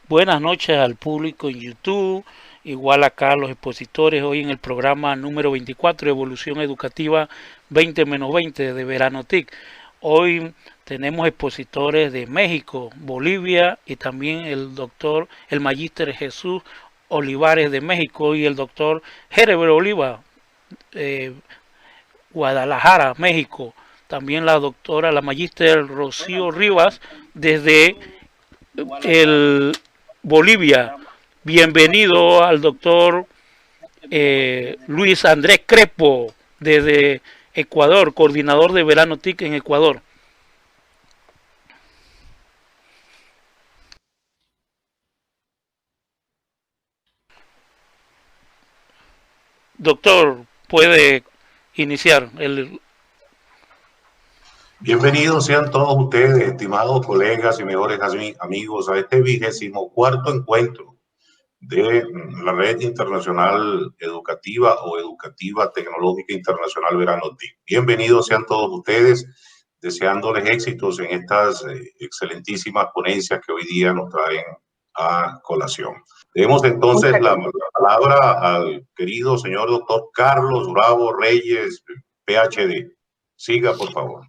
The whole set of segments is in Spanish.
Buenas noches al público en YouTube, igual acá a los expositores hoy en el programa número 24, Evolución Educativa 20-20 de Verano TIC. Hoy tenemos expositores de México, Bolivia y también el magíster Jesús Olivares de México y el doctor Herbert Oliva, eh, Guadalajara, México. También la magíster Rocío Rivas desde el Bolivia. Bienvenido al doctor Luis Andrés Crespo desde Ecuador, coordinador de Verano TIC en Ecuador. Doctor, puede iniciar el... Bienvenidos sean todos ustedes, estimados colegas y mejores amigos, a este 24º encuentro de la Red Internacional Educativa o Educativa Tecnológica Internacional Verano TIC. Bienvenidos sean todos ustedes, deseándoles éxitos en estas excelentísimas ponencias que hoy día nos traen a colación. Demos entonces la palabra al querido señor doctor Carlos Bravo Reyes, PhD. Siga, por favor.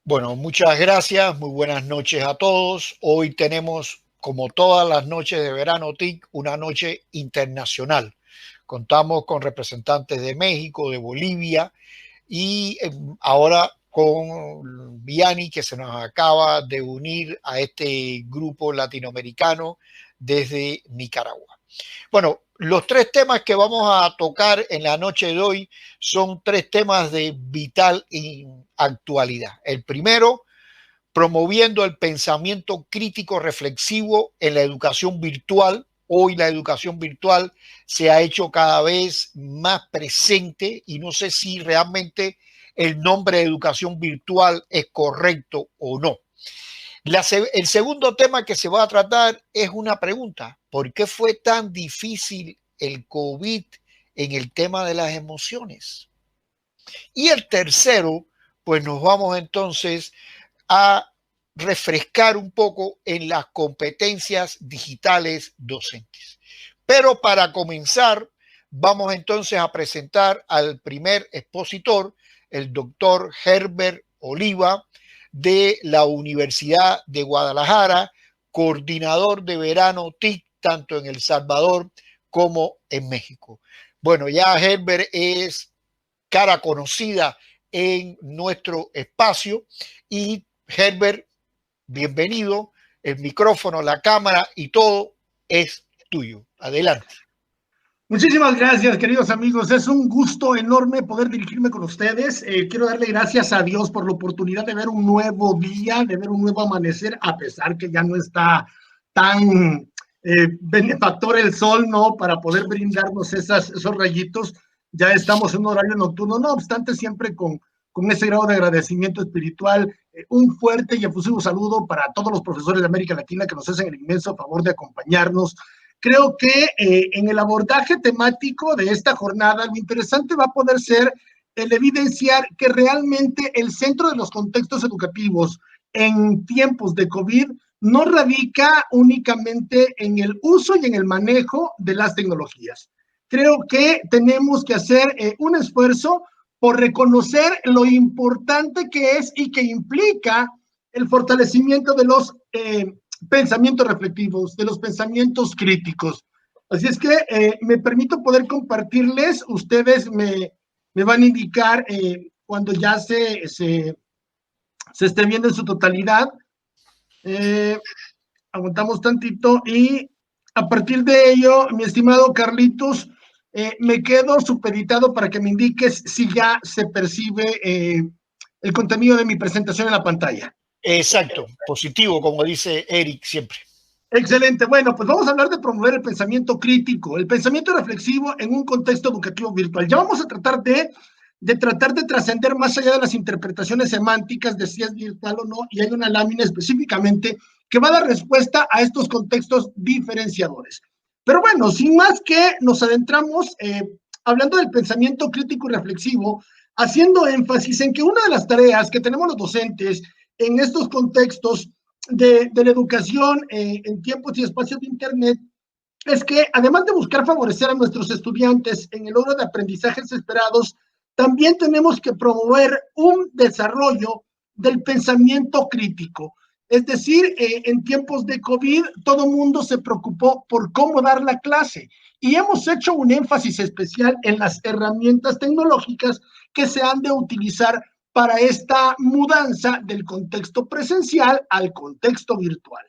Bueno, muchas gracias, muy buenas noches a todos. Hoy tenemos, como todas las noches de Verano TIC, una noche internacional. Contamos con representantes de México, de Bolivia y ahora con Vianney, que se nos acaba de unir a este grupo latinoamericano desde Nicaragua. Bueno, los tres temas que vamos a tocar en la noche de hoy son tres temas de vital actualidad. El primero, promoviendo el pensamiento crítico reflexivo en la educación virtual. Hoy la educación virtual se ha hecho cada vez más presente y no sé si realmente el nombre de educación virtual es correcto o no. El segundo tema que se va a tratar es una pregunta. ¿Por qué fue tan difícil el COVID en el tema de las emociones? Y el tercero, pues nos vamos entonces a refrescar un poco en las competencias digitales docentes. Pero para comenzar, vamos entonces a presentar al primer expositor, el doctor Herbert Oliva, de la Universidad de Guadalajara, coordinador de Verano TIC, tanto en El Salvador como en México. Bueno, ya Herbert es cara conocida en nuestro espacio y Herbert, bienvenido, el micrófono, la cámara y todo es tuyo. Adelante. Muchísimas gracias, queridos amigos. Es un gusto enorme poder dirigirme con ustedes. Quiero darle gracias a Dios por la oportunidad de ver un nuevo día, de ver un nuevo amanecer, a pesar que ya no está tan benefactor el sol, ¿no? Para poder brindarnos esos rayitos. Ya estamos en un horario nocturno, no obstante, siempre con ese grado de agradecimiento espiritual. Un fuerte y efusivo saludo para todos los profesores de América Latina que nos hacen el inmenso favor de acompañarnos. Creo que en el abordaje temático de esta jornada, lo interesante va a poder ser el evidenciar que realmente el centro de los contextos educativos en tiempos de COVID no radica únicamente en el uso y en el manejo de las tecnologías. Creo que tenemos que hacer un esfuerzo por reconocer lo importante que es y que implica el fortalecimiento de los pensamientos reflectivos, de los pensamientos críticos. Así es que me permito poder compartirles, ustedes me van a indicar cuando ya se esté viendo en su totalidad. Aguantamos tantito y a partir de ello, mi estimado Carlitos, me quedo supeditado para que me indiques si ya se percibe el contenido de mi presentación en la pantalla. Exacto, positivo, como dice Eric siempre. Excelente. Bueno, pues vamos a hablar de promover el pensamiento crítico, el pensamiento reflexivo en un contexto educativo virtual. Ya vamos a tratar de trascender más allá de las interpretaciones semánticas de si es virtual o no, y hay una lámina específicamente que va a dar respuesta a estos contextos diferenciadores. Pero bueno, sin más que nos adentramos hablando del pensamiento crítico y reflexivo, haciendo énfasis en que una de las tareas que tenemos los docentes en estos contextos de la educación en tiempos y espacios de Internet es que, además de buscar favorecer a nuestros estudiantes en el logro de aprendizajes esperados, también tenemos que promover un desarrollo del pensamiento crítico. Es decir, en tiempos de COVID, todo el mundo se preocupó por cómo dar la clase y hemos hecho un énfasis especial en las herramientas tecnológicas que se han de utilizar para esta mudanza del contexto presencial al contexto virtual.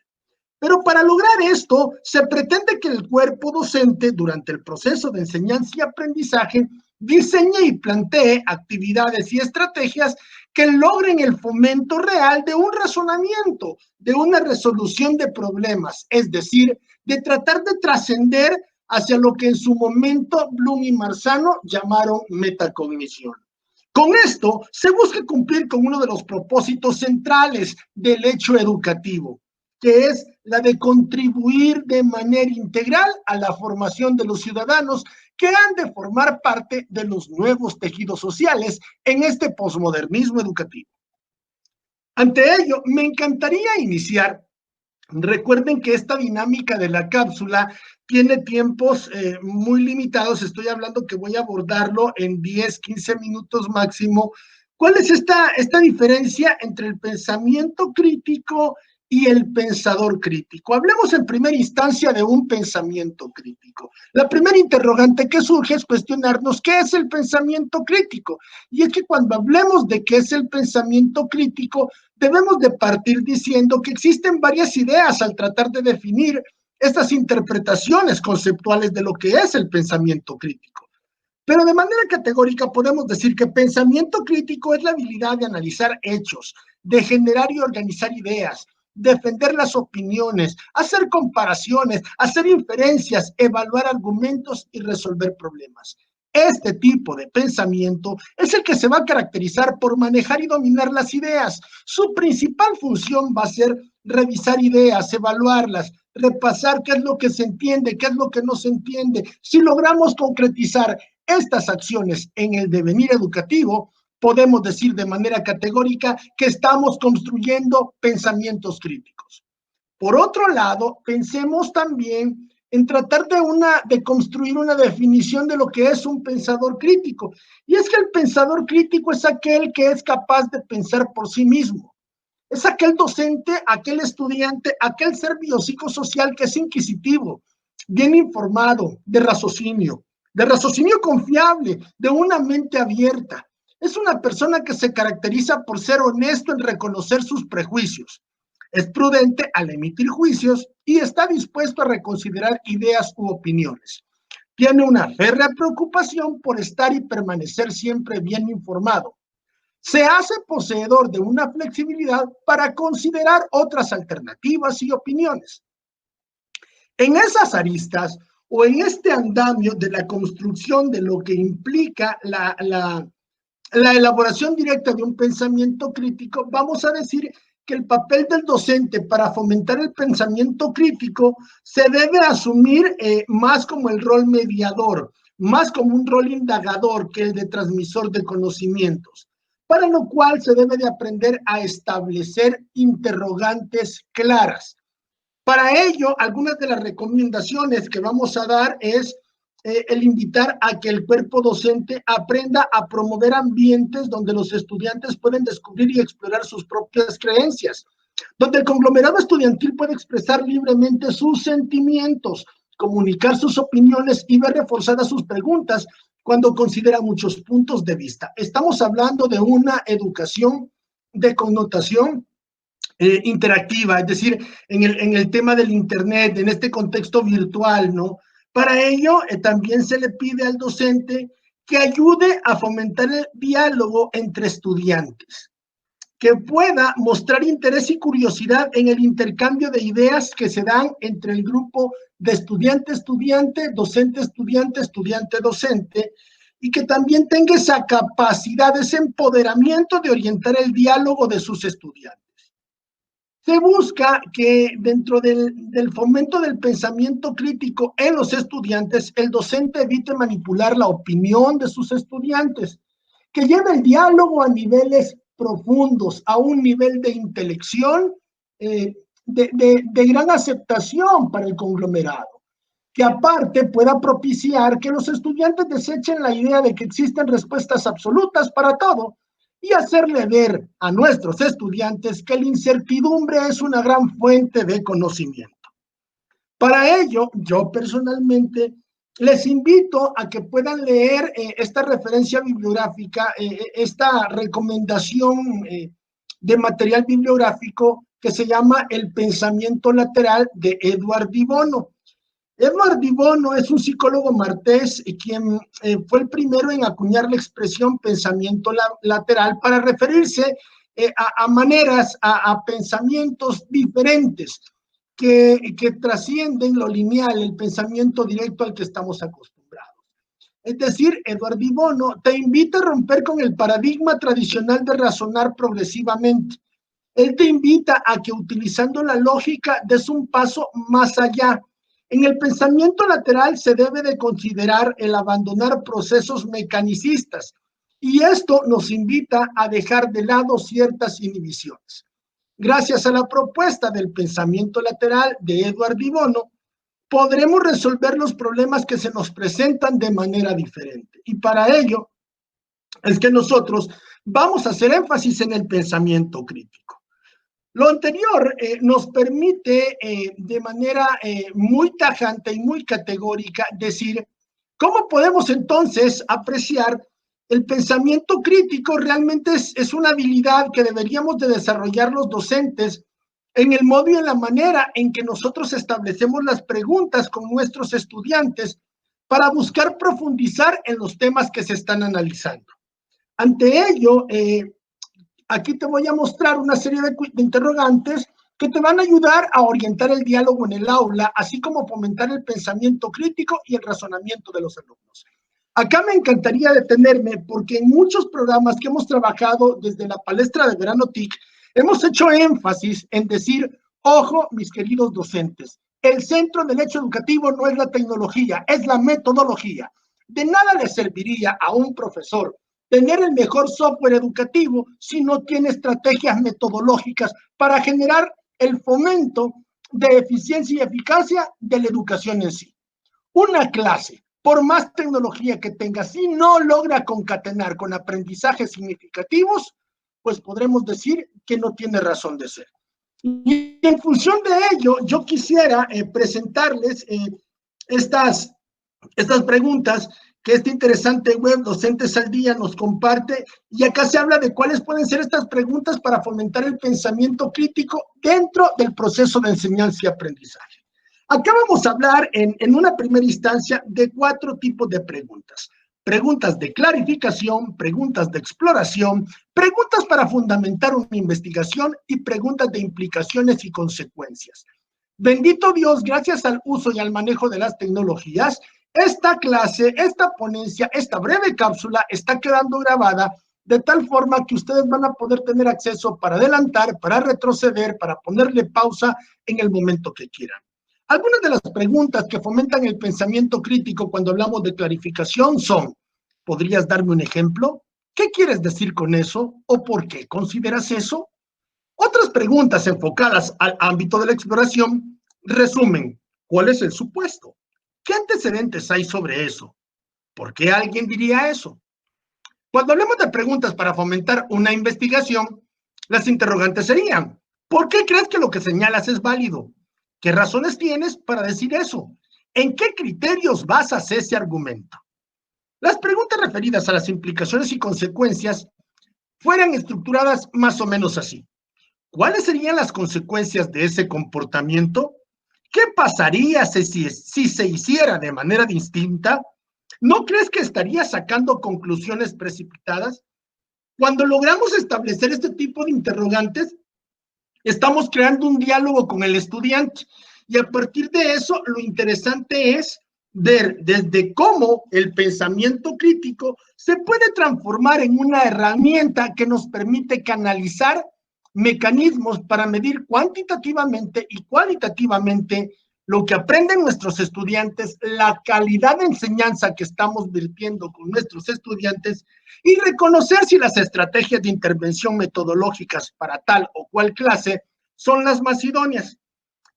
Pero para lograr esto, se pretende que el cuerpo docente, durante el proceso de enseñanza y aprendizaje, diseñe y plantee actividades y estrategias que logren el fomento real de un razonamiento, de una resolución de problemas, es decir, de tratar de trascender hacia lo que en su momento Bloom y Marzano llamaron metacognición. Con esto se busca cumplir con uno de los propósitos centrales del hecho educativo, que es la de contribuir de manera integral a la formación de los ciudadanos que han de formar parte de los nuevos tejidos sociales en este posmodernismo educativo. Ante ello, me encantaría iniciar. Recuerden que esta dinámica de la cápsula tiene tiempos muy limitados. Estoy hablando que voy a abordarlo en 10, 15 minutos máximo. ¿Cuál es esta diferencia entre el pensamiento crítico y el pensador crítico? Hablemos en primera instancia de un pensamiento crítico. La primera interrogante que surge es cuestionarnos qué es el pensamiento crítico. Y es que cuando hablemos de qué es el pensamiento crítico, debemos de partir diciendo que existen varias ideas al tratar de definir estas interpretaciones conceptuales de lo que es el pensamiento crítico. Pero de manera categórica podemos decir que pensamiento crítico es la habilidad de analizar hechos, de generar y organizar ideas, defender las opiniones, hacer comparaciones, hacer inferencias, evaluar argumentos y resolver problemas. Este tipo de pensamiento es el que se va a caracterizar por manejar y dominar las ideas. Su principal función va a ser revisar ideas, evaluarlas, repasar qué es lo que se entiende, qué es lo que no se entiende. Si logramos concretizar estas acciones en el devenir educativo, podemos decir de manera categórica que estamos construyendo pensamientos críticos. Por otro lado, pensemos también en tratar de construir una definición de lo que es un pensador crítico. Y es que el pensador crítico es aquel que es capaz de pensar por sí mismo. Es aquel docente, aquel estudiante, aquel ser biopsicosocial que es inquisitivo, bien informado, de raciocinio confiable, de una mente abierta. Es una persona que se caracteriza por ser honesto en reconocer sus prejuicios. Es prudente al emitir juicios y está dispuesto a reconsiderar ideas u opiniones. Tiene una férrea preocupación por estar y permanecer siempre bien informado. Se hace poseedor de una flexibilidad para considerar otras alternativas y opiniones. En esas aristas o en este andamio de la construcción de lo que implica la elaboración directa de un pensamiento crítico, vamos a decir que el papel del docente para fomentar el pensamiento crítico se debe asumir más como el rol mediador, más como un rol indagador que el de transmisor de conocimientos, para lo cual se debe de aprender a establecer interrogantes claras. Para ello, algunas de las recomendaciones que vamos a dar es el invitar a que el cuerpo docente aprenda a promover ambientes donde los estudiantes pueden descubrir y explorar sus propias creencias, donde el conglomerado estudiantil puede expresar libremente sus sentimientos, comunicar sus opiniones y ver reforzadas sus preguntas cuando considera muchos puntos de vista. Estamos hablando de una educación de connotación interactiva, es decir, en el tema del Internet, en este contexto virtual, ¿no? Para ello, también se le pide al docente que ayude a fomentar el diálogo entre estudiantes, que pueda mostrar interés y curiosidad en el intercambio de ideas que se dan entre el grupo de estudiante-estudiante, docente-estudiante, estudiante-docente, y que también tenga esa capacidad, ese empoderamiento de orientar el diálogo de sus estudiantes. Se busca que dentro del fomento del pensamiento crítico en los estudiantes, el docente evite manipular la opinión de sus estudiantes, que lleve el diálogo a niveles profundos, a un nivel de intelección de gran aceptación para el conglomerado, que aparte pueda propiciar que los estudiantes desechen la idea de que existen respuestas absolutas para todo y hacerle ver a nuestros estudiantes que la incertidumbre es una gran fuente de conocimiento. Para ello, yo personalmente les invito a que puedan leer esta referencia bibliográfica, esta recomendación de material bibliográfico que se llama El pensamiento lateral de Edward de Bono. Edward de Bono es un psicólogo martés quien fue el primero en acuñar la expresión pensamiento lateral para referirse a maneras, a pensamientos diferentes que trascienden lo lineal, el pensamiento directo al que estamos acostumbrados. Es decir, Edward de Bono te invita a romper con el paradigma tradicional de razonar progresivamente. Él te invita a que utilizando la lógica des un paso más allá. En el pensamiento lateral se debe de considerar el abandonar procesos mecanicistas y esto nos invita a dejar de lado ciertas inhibiciones. Gracias a la propuesta del pensamiento lateral de Edward de Bono, podremos resolver los problemas que se nos presentan de manera diferente. Y para ello es que nosotros vamos a hacer énfasis en el pensamiento crítico. Lo anterior nos permite de manera muy tajante y muy categórica decir cómo podemos entonces apreciar el pensamiento crítico. Realmente es una habilidad que deberíamos de desarrollar los docentes en el modo y en la manera en que nosotros establecemos las preguntas con nuestros estudiantes para buscar profundizar en los temas que se están analizando. Ante ello, aquí te voy a mostrar una serie de interrogantes que te van a ayudar a orientar el diálogo en el aula, así como fomentar el pensamiento crítico y el razonamiento de los alumnos. Acá me encantaría detenerme porque en muchos programas que hemos trabajado desde la palestra de verano TIC, hemos hecho énfasis en decir, ojo, mis queridos docentes, el centro del hecho educativo no es la tecnología, es la metodología. De nada le serviría a un profesor tener el mejor software educativo si no tiene estrategias metodológicas para generar el fomento de eficiencia y eficacia de la educación en sí. Una clase, por más tecnología que tenga, si no logra concatenar con aprendizajes significativos, pues podremos decir que no tiene razón de ser. Y en función de ello, yo quisiera presentarles estas preguntas que este interesante web Docentes al Día nos comparte, y acá se habla de cuáles pueden ser estas preguntas para fomentar el pensamiento crítico dentro del proceso de enseñanza y aprendizaje. Acá vamos a hablar en una primera instancia de 4 tipos de preguntas. Preguntas de clarificación, preguntas de exploración, preguntas para fundamentar una investigación y preguntas de implicaciones y consecuencias. Bendito Dios, gracias al uso y al manejo de las tecnologías, esta clase, esta ponencia, esta breve cápsula está quedando grabada de tal forma que ustedes van a poder tener acceso para adelantar, para retroceder, para ponerle pausa en el momento que quieran. Algunas de las preguntas que fomentan el pensamiento crítico cuando hablamos de clarificación son, ¿podrías darme un ejemplo? ¿Qué quieres decir con eso? ¿O por qué consideras eso? Otras preguntas enfocadas al ámbito de la exploración resumen, ¿cuál es el supuesto? ¿Qué antecedentes hay sobre eso? ¿Por qué alguien diría eso? Cuando hablemos de preguntas para fomentar una investigación, las interrogantes serían, ¿por qué crees que lo que señalas es válido? ¿Qué razones tienes para decir eso? ¿En qué criterios basas ese argumento? Las preguntas referidas a las implicaciones y consecuencias fueran estructuradas más o menos así. ¿Cuáles serían las consecuencias de ese comportamiento? ¿Qué pasaría si se hiciera de manera distinta? ¿No crees que estarías sacando conclusiones precipitadas? Cuando logramos establecer este tipo de interrogantes, estamos creando un diálogo con el estudiante y a partir de eso lo interesante es ver desde cómo el pensamiento crítico se puede transformar en una herramienta que nos permite canalizar mecanismos para medir cuantitativamente y cualitativamente lo que aprenden nuestros estudiantes, la calidad de enseñanza que estamos virtiendo con nuestros estudiantes y reconocer si las estrategias de intervención metodológicas para tal o cual clase son las más idóneas.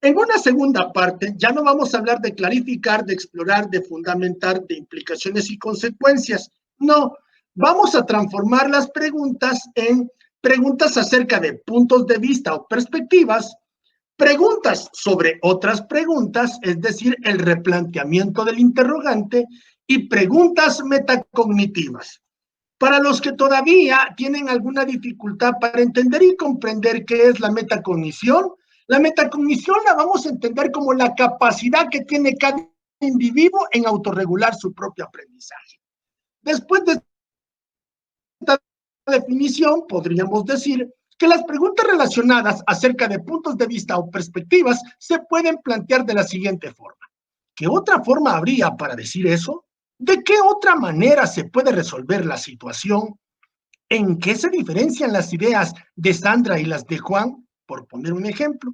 En una segunda parte ya no vamos a hablar de clarificar, de explorar, de fundamentar, de implicaciones y consecuencias. No, vamos a transformar las preguntas en preguntas acerca de puntos de vista o perspectivas, preguntas sobre otras preguntas, es decir, el replanteamiento del interrogante, y preguntas metacognitivas. Para los que todavía tienen alguna dificultad para entender y comprender qué es la metacognición la vamos a entender como la capacidad que tiene cada individuo en autorregular su propio aprendizaje. Después de esta definición, podríamos decir que las preguntas relacionadas acerca de puntos de vista o perspectivas se pueden plantear de la siguiente forma. ¿Qué otra forma habría para decir eso? ¿De qué otra manera se puede resolver la situación? ¿En qué se diferencian las ideas de Sandra y las de Juan? Por poner un ejemplo.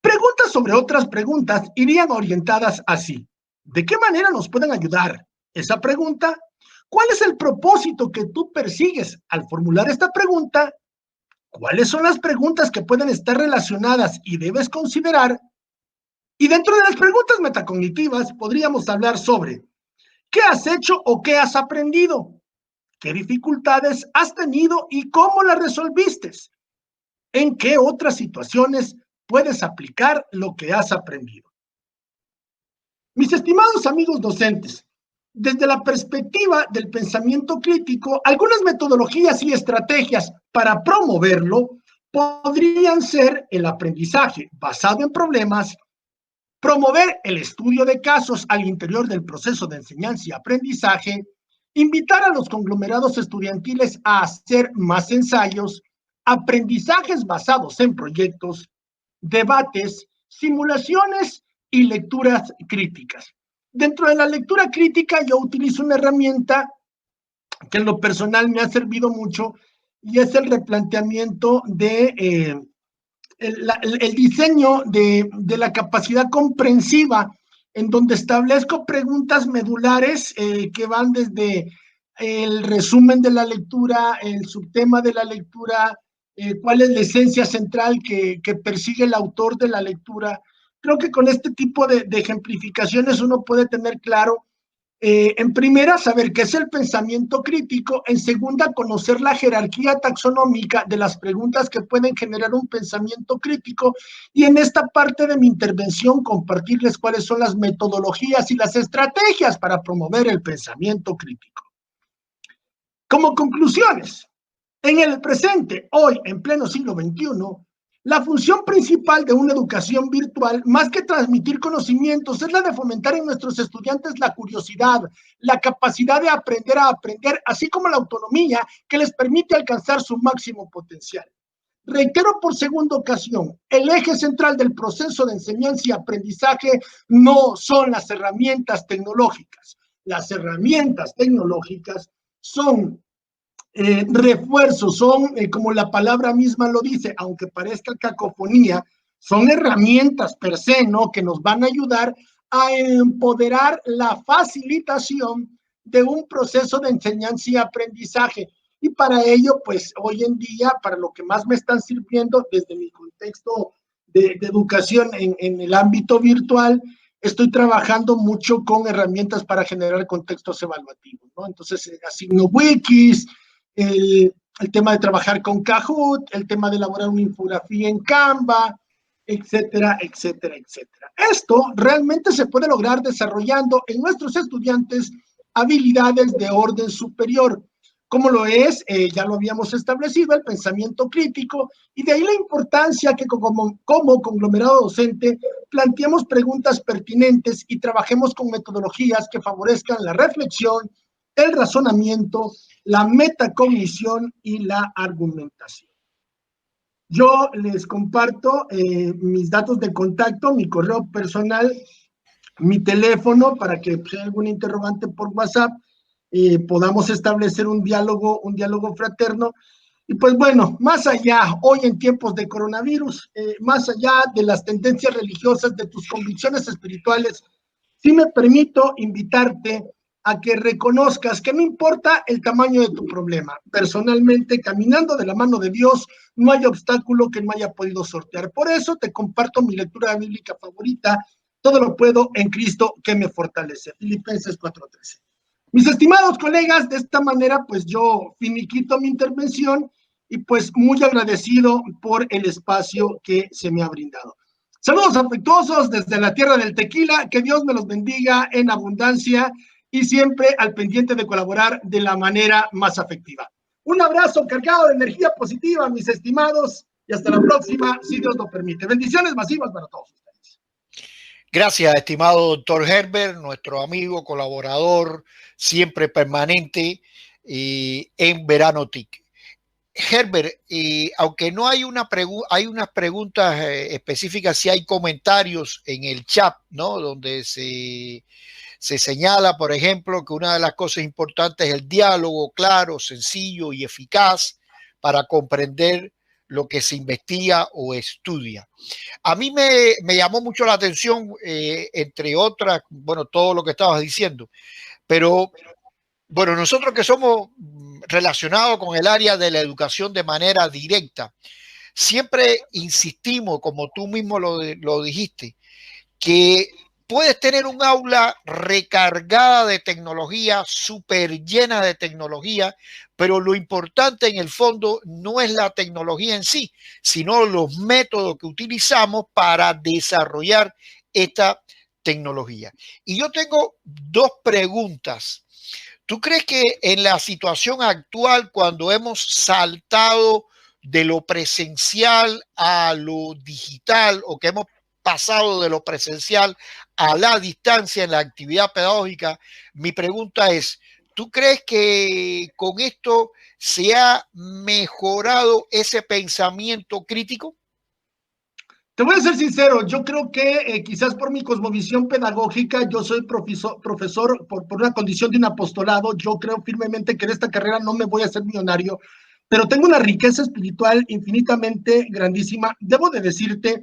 Preguntas sobre otras preguntas irían orientadas así. ¿De qué manera nos pueden ayudar? Esa pregunta. ¿Cuál es el propósito que tú persigues al formular esta pregunta? ¿Cuáles son las preguntas que pueden estar relacionadas y debes considerar? Y dentro de las preguntas metacognitivas podríamos hablar sobre ¿qué has hecho o qué has aprendido? ¿Qué dificultades has tenido y cómo las resolviste? ¿En qué otras situaciones puedes aplicar lo que has aprendido? Mis estimados amigos docentes, desde la perspectiva del pensamiento crítico, algunas metodologías y estrategias para promoverlo podrían ser el aprendizaje basado en problemas, promover el estudio de casos al interior del proceso de enseñanza y aprendizaje, invitar a los conglomerados estudiantiles a hacer más ensayos, aprendizajes basados en proyectos, debates, simulaciones y lecturas críticas. Dentro de la lectura crítica yo utilizo una herramienta que en lo personal me ha servido mucho y es el replanteamiento de el diseño de la capacidad comprensiva, en donde establezco preguntas medulares que van desde el resumen de la lectura, el subtema de la lectura, cuál es la esencia central que persigue el autor de la lectura. Creo que con este tipo de ejemplificaciones uno puede tener claro, en primera, saber qué es el pensamiento crítico, en segunda, conocer la jerarquía taxonómica de las preguntas que pueden generar un pensamiento crítico, y en esta parte de mi intervención compartirles cuáles son las metodologías y las estrategias para promover el pensamiento crítico. Como conclusiones, en el presente, hoy, en pleno siglo XXI, la función principal de una educación virtual, más que transmitir conocimientos, es la de fomentar en nuestros estudiantes la curiosidad, la capacidad de aprender a aprender, así como la autonomía que les permite alcanzar su máximo potencial. Reitero por segunda ocasión, el eje central del proceso de enseñanza y aprendizaje no son las herramientas tecnológicas. Las herramientas tecnológicas son refuerzos, son, como la palabra misma lo dice, aunque parezca cacofonía, son herramientas per se, ¿no?, que nos van a ayudar a empoderar la facilitación de un proceso de enseñanza y aprendizaje. Y para ello, pues hoy en día, para lo que más me están sirviendo desde mi contexto de educación en el ámbito virtual, estoy trabajando mucho con herramientas para generar contextos evaluativos, ¿no? Entonces, asigno wikis, el tema de trabajar con Kahoot, el tema de elaborar una infografía en Canva, etcétera, etcétera, etcétera. Esto realmente se puede lograr desarrollando en nuestros estudiantes habilidades de orden superior, como lo es, ya lo habíamos establecido, el pensamiento crítico, y de ahí la importancia que como conglomerado docente planteemos preguntas pertinentes y trabajemos con metodologías que favorezcan la reflexión, el razonamiento, la metacognición y la argumentación. Yo les comparto mis datos de contacto, mi correo personal, mi teléfono, para que si hay algún interrogante por WhatsApp, podamos establecer un diálogo fraterno. Y pues bueno, más allá, hoy en tiempos de coronavirus, más allá de las tendencias religiosas, de tus convicciones espirituales, sí me permito invitarte a que reconozcas que no importa el tamaño de tu problema. Personalmente, caminando de la mano de Dios, no hay obstáculo que no haya podido sortear. Por eso te comparto mi lectura bíblica favorita. Todo lo puedo en Cristo que me fortalece. Filipenses 4:13. Mis estimados colegas, de esta manera, pues yo finiquito mi intervención y pues muy agradecido por el espacio que se me ha brindado. Saludos afectuosos desde la tierra del tequila, que Dios me los bendiga en abundancia y siempre al pendiente de colaborar de la manera más afectiva. Un abrazo cargado de energía positiva, mis estimados, y hasta la próxima, si Dios lo permite. Bendiciones masivas para todos ustedes. Gracias, estimado doctor Herbert, nuestro amigo, colaborador, siempre permanente en Verano TIC. Herbert, aunque no hay hay unas preguntas específicas, sí hay comentarios en el chat, ¿no? Donde se señala, por ejemplo, que una de las cosas importantes es el diálogo claro, sencillo y eficaz para comprender lo que se investiga o estudia. A mí me llamó mucho la atención, entre otras, bueno, todo lo que estabas diciendo, pero bueno, nosotros que somos relacionados con el área de la educación de manera directa, siempre insistimos, como tú mismo lo dijiste, que puedes tener un aula recargada de tecnología, súper llena de tecnología, pero lo importante en el fondo no es la tecnología en sí, sino los métodos que utilizamos para desarrollar esta tecnología. Y yo tengo dos preguntas. ¿Tú crees que en la situación actual, cuando hemos saltado de lo presencial a lo digital, o que hemos pasado de lo presencial a la distancia en la actividad pedagógica, mi pregunta es, ¿tú crees que con esto se ha mejorado ese pensamiento crítico? Te voy a ser sincero, yo creo que quizás por mi cosmovisión pedagógica, yo soy profesor por una condición de un apostolado, yo creo firmemente que en esta carrera no me voy a hacer millonario, pero tengo una riqueza espiritual infinitamente grandísima. Debo de decirte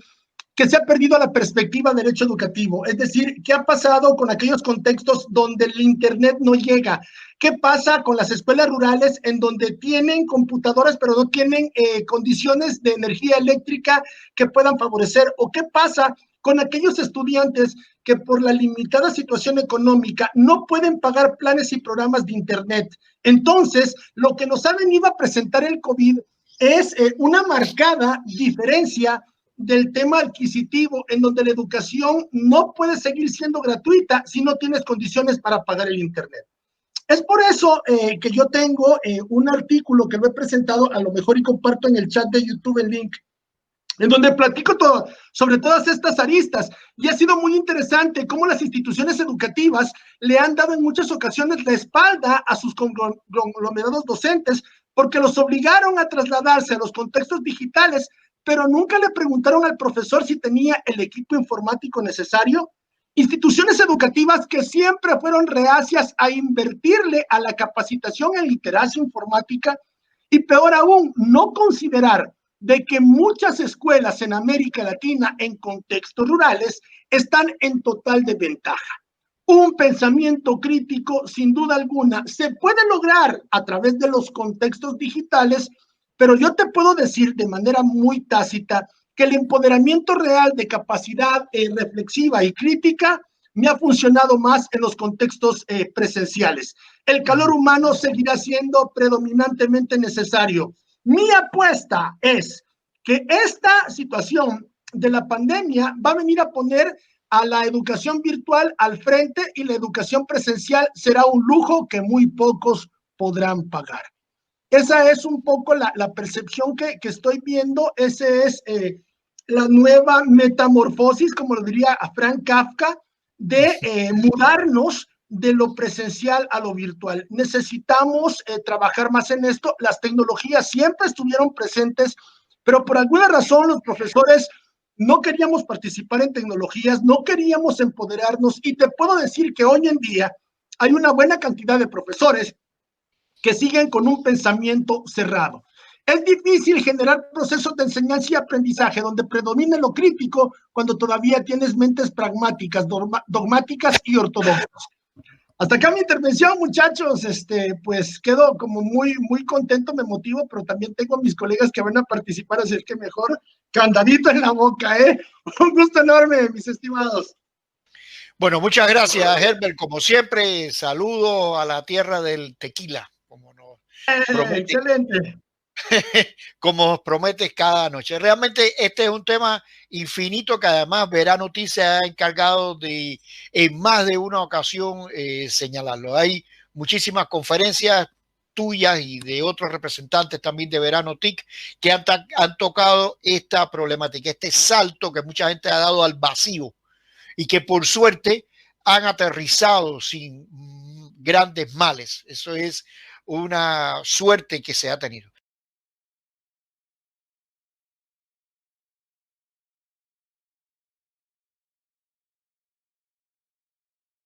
que se ha perdido la perspectiva del derecho educativo, es decir, ¿qué ha pasado con aquellos contextos donde el Internet no llega? ¿Qué pasa con las escuelas rurales en donde tienen computadoras pero no tienen condiciones de energía eléctrica que puedan favorecer? ¿O qué pasa con aquellos estudiantes que por la limitada situación económica no pueden pagar planes y programas de Internet? Entonces, lo que nos ha venido a presentar el COVID es una marcada diferencia del tema adquisitivo, en donde la educación no puede seguir siendo gratuita si no tienes condiciones para pagar el Internet. Es por eso que yo tengo un artículo que lo he presentado, a lo mejor y comparto en el chat de YouTube el link, en donde platico sobre todas estas aristas, y ha sido muy interesante cómo las instituciones educativas le han dado en muchas ocasiones la espalda a sus conglomerados docentes, porque los obligaron a trasladarse a los contextos digitales, pero nunca le preguntaron al profesor si tenía el equipo informático necesario. Instituciones educativas que siempre fueron reacias a invertirle a la capacitación en literacia informática, y peor aún, no considerar de que muchas escuelas en América Latina en contextos rurales están en total desventaja. Un pensamiento crítico, sin duda alguna, se puede lograr a través de los contextos digitales, pero yo te puedo decir de manera muy tácita que el empoderamiento real de capacidad reflexiva y crítica me ha funcionado más en los contextos presenciales. El calor humano seguirá siendo predominantemente necesario. Mi apuesta es que esta situación de la pandemia va a venir a poner a la educación virtual al frente, y la educación presencial será un lujo que muy pocos podrán pagar. Esa es un poco la percepción que estoy viendo. Esa es la nueva metamorfosis, como lo diría Frank Kafka, de mudarnos de lo presencial a lo virtual. Necesitamos trabajar más en esto. Las tecnologías siempre estuvieron presentes, pero por alguna razón los profesores no queríamos participar en tecnologías, no queríamos empoderarnos, y te puedo decir que hoy en día hay una buena cantidad de profesores que siguen con un pensamiento cerrado. Es difícil generar procesos de enseñanza y aprendizaje donde predomine lo crítico cuando todavía tienes mentes pragmáticas, dogmáticas y ortodoxas. Hasta acá mi intervención, muchachos. Pues quedo como muy contento, me motivo, pero también tengo a mis colegas que van a participar, así que mejor candadito en la boca, ¿eh? Un gusto enorme, mis estimados. Bueno, muchas gracias, Herbert. Como siempre, saludo a la tierra del tequila, como nos promete, Excelente. como prometes cada noche. Realmente este es un tema infinito que además Verano TIC se ha encargado de en más de una ocasión señalarlo. Hay muchísimas conferencias tuyas y de otros representantes también de Verano TIC que han tocado esta problemática, este salto que mucha gente ha dado al vacío y que por suerte han aterrizado sin grandes males. Eso es una suerte que se ha tenido.